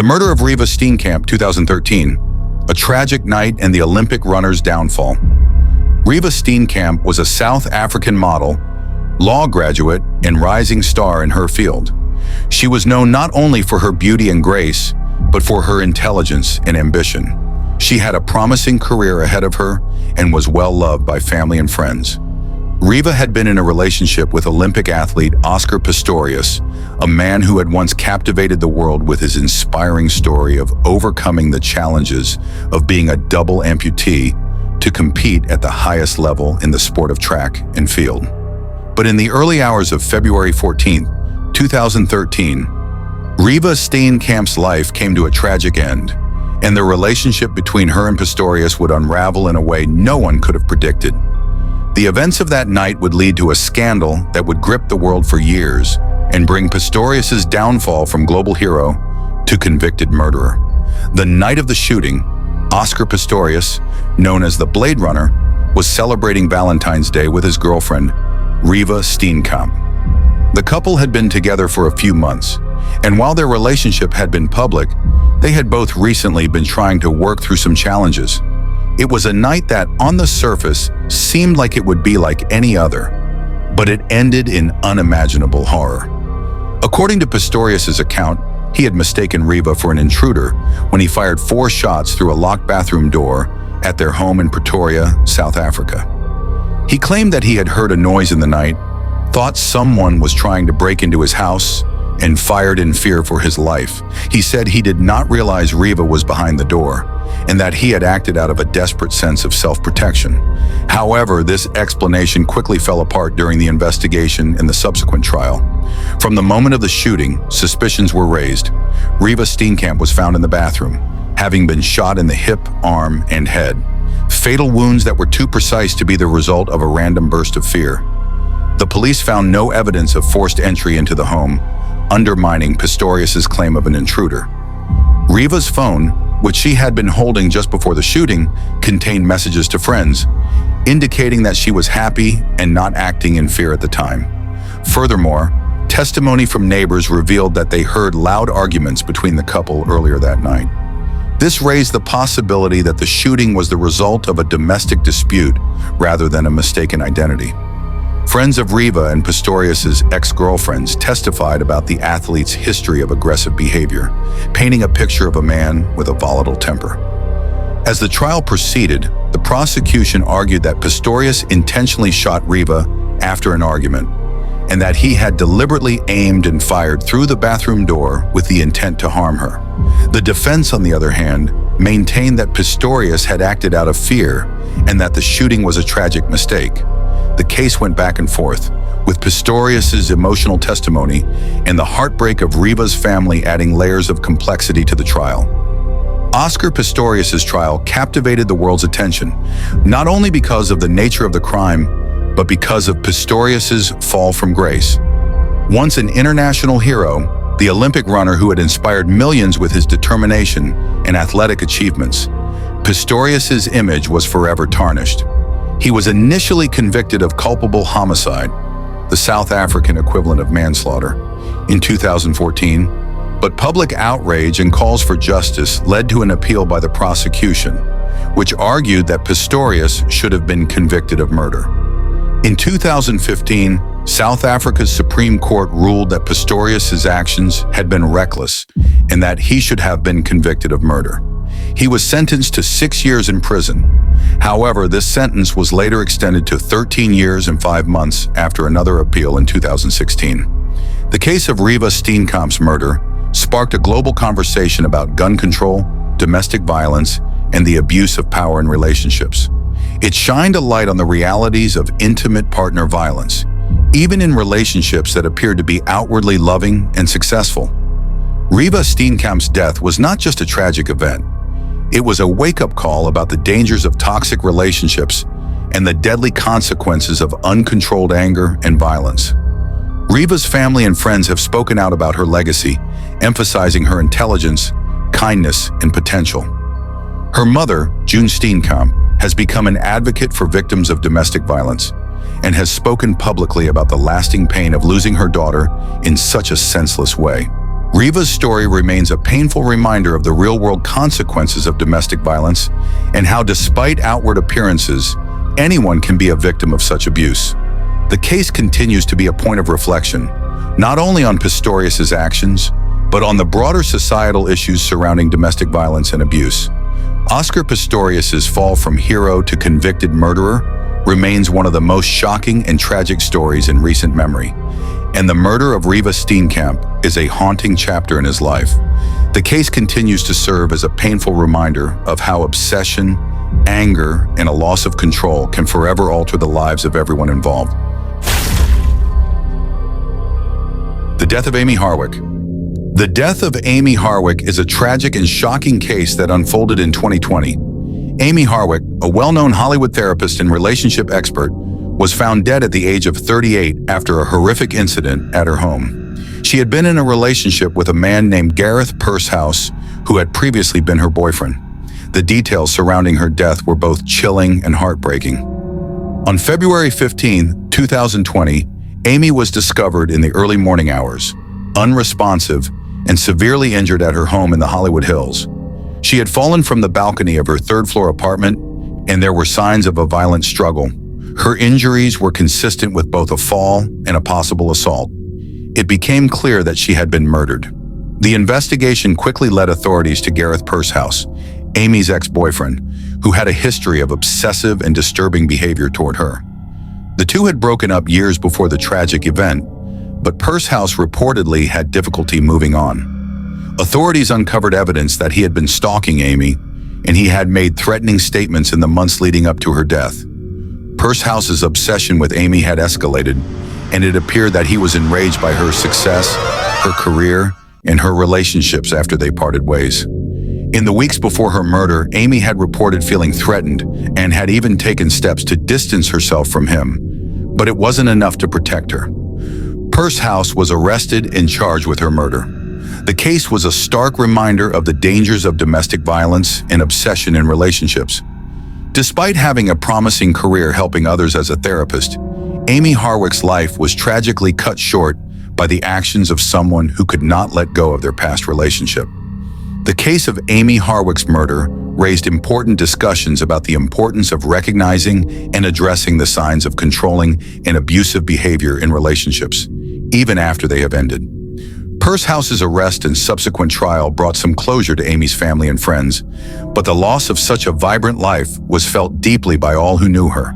murder of Reeva Steenkamp, 2013. A tragic night and the Olympic runner's downfall. Reeva Steenkamp was a South African model, law graduate, and rising star in her field. She was known not only for her beauty and grace, but for her intelligence and ambition. She had a promising career ahead of her and was well loved by family and friends. Reeva had been in a relationship with Olympic athlete Oscar Pistorius, a man who had once captivated the world with his inspiring story of overcoming the challenges of being a double amputee to compete at the highest level in the sport of track and field. But in the early hours of February 14, 2013, Reeva Steenkamp's life came to a tragic end, and the relationship between her and Pistorius would unravel in a way no one could have predicted. The events of that night would lead to a scandal that would grip the world for years and bring Pistorius's downfall from global hero to convicted murderer. The night of the shooting, Oscar Pistorius, known as the Blade Runner, was celebrating Valentine's Day with his girlfriend, Reeva Steenkamp. The couple had been together for a few months, and while their relationship had been public, they had both recently been trying to work through some challenges. It was a night that, on the surface, seemed like it would be like any other, but it ended in unimaginable horror. According to Pistorius's account, he had mistaken Reeva for an intruder when he fired 4 shots through a locked bathroom door at their home in Pretoria, South Africa. He claimed that he had heard a noise in the night, thought someone was trying to break into his house, and fired in fear for his life. He said he did not realize Reeva was behind the door, and that he had acted out of a desperate sense of self-protection. However, this explanation quickly fell apart during the investigation and the subsequent trial. From the moment of the shooting, suspicions were raised. Reeva Steenkamp was found in the bathroom, having been shot in the hip, arm, and head. Fatal wounds that were too precise to be the result of a random burst of fear. The police found no evidence of forced entry into the home, undermining Pistorius's claim of an intruder. Reeva's phone, which she had been holding just before the shooting, contained messages to friends, indicating that she was happy and not acting in fear at the time. Furthermore, testimony from neighbors revealed that they heard loud arguments between the couple earlier that night. This raised the possibility that the shooting was the result of a domestic dispute rather than a mistaken identity. Friends of Reeva and Pistorius's ex-girlfriends testified about the athlete's history of aggressive behavior, painting a picture of a man with a volatile temper. As the trial proceeded, the prosecution argued that Pistorius intentionally shot Reeva after an argument, and that he had deliberately aimed and fired through the bathroom door with the intent to harm her. The defense, on the other hand, maintained that Pistorius had acted out of fear and that the shooting was a tragic mistake. The case went back and forth, with Pistorius's emotional testimony and the heartbreak of Reeva's family adding layers of complexity to the trial. Oscar Pistorius's trial captivated the world's attention, not only because of the nature of the crime, but because of Pistorius's fall from grace. Once an international hero, the Olympic runner who had inspired millions with his determination and athletic achievements, Pistorius's image was forever tarnished. He was initially convicted of culpable homicide, the South African equivalent of manslaughter, in 2014, but public outrage and calls for justice led to an appeal by the prosecution, which argued that Pistorius should have been convicted of murder. In 2015, South Africa's Supreme Court ruled that Pistorius's actions had been reckless and that he should have been convicted of murder. He was sentenced to 6 years in prison. However, this sentence was later extended to 13 years and 5 months after another appeal in 2016. The case of Reeva Steenkamp's murder sparked a global conversation about gun control, domestic violence, and the abuse of power in relationships. It shined a light on the realities of intimate partner violence, even in relationships that appeared to be outwardly loving and successful. Reeva Steenkamp's death was not just a tragic event. It was a wake-up call about the dangers of toxic relationships and the deadly consequences of uncontrolled anger and violence. Reeva's family and friends have spoken out about her legacy, emphasizing her intelligence, kindness, and potential. Her mother, June Steenkamp, has become an advocate for victims of domestic violence and has spoken publicly about the lasting pain of losing her daughter in such a senseless way. Reeva's story remains a painful reminder of the real-world consequences of domestic violence and how, despite outward appearances, anyone can be a victim of such abuse. The case continues to be a point of reflection, not only on Pistorius's actions, but on the broader societal issues surrounding domestic violence and abuse. Oscar Pistorius's fall from hero to convicted murderer remains one of the most shocking and tragic stories in recent memory, and the murder of Reeva Steenkamp is a haunting chapter in his life. The case continues to serve as a painful reminder of how obsession, anger, and a loss of control can forever alter the lives of everyone involved. The death of Amie Harwick. The death of Amie Harwick is a tragic and shocking case that unfolded in 2020. Amie Harwick, a well-known Hollywood therapist and relationship expert, was found dead at the age of 38 after a horrific incident at her home. She had been in a relationship with a man named Gareth Pursehouse, who had previously been her boyfriend. The details surrounding her death were both chilling and heartbreaking. On February 15, 2020, Amie was discovered in the early morning hours, unresponsive and severely injured at her home in the Hollywood Hills. She had fallen from the balcony of her third-floor apartment, and there were signs of a violent struggle. Her injuries were consistent with both a fall and a possible assault. It became clear that she had been murdered. The investigation quickly led authorities to Gareth Pursehouse, Amie's ex-boyfriend, who had a history of obsessive and disturbing behavior toward her. The two had broken up years before the tragic event, but Pursehouse reportedly had difficulty moving on. Authorities uncovered evidence that he had been stalking Amie, and he had made threatening statements in the months leading up to her death. Pursehouse's obsession with Amie had escalated, and it appeared that he was enraged by her success, her career, and her relationships after they parted ways. In the weeks before her murder, Amie had reported feeling threatened and had even taken steps to distance herself from him, but it wasn't enough to protect her. Pursehouse was arrested and charged with her murder. The case was a stark reminder of the dangers of domestic violence and obsession in relationships. Despite having a promising career helping others as a therapist, Amie Harwick's life was tragically cut short by the actions of someone who could not let go of their past relationship. The case of Amie Harwick's murder raised important discussions about the importance of recognizing and addressing the signs of controlling and abusive behavior in relationships, even after they have ended. Pursehouse's arrest and subsequent trial brought some closure to Amie's family and friends, but the loss of such a vibrant life was felt deeply by all who knew her.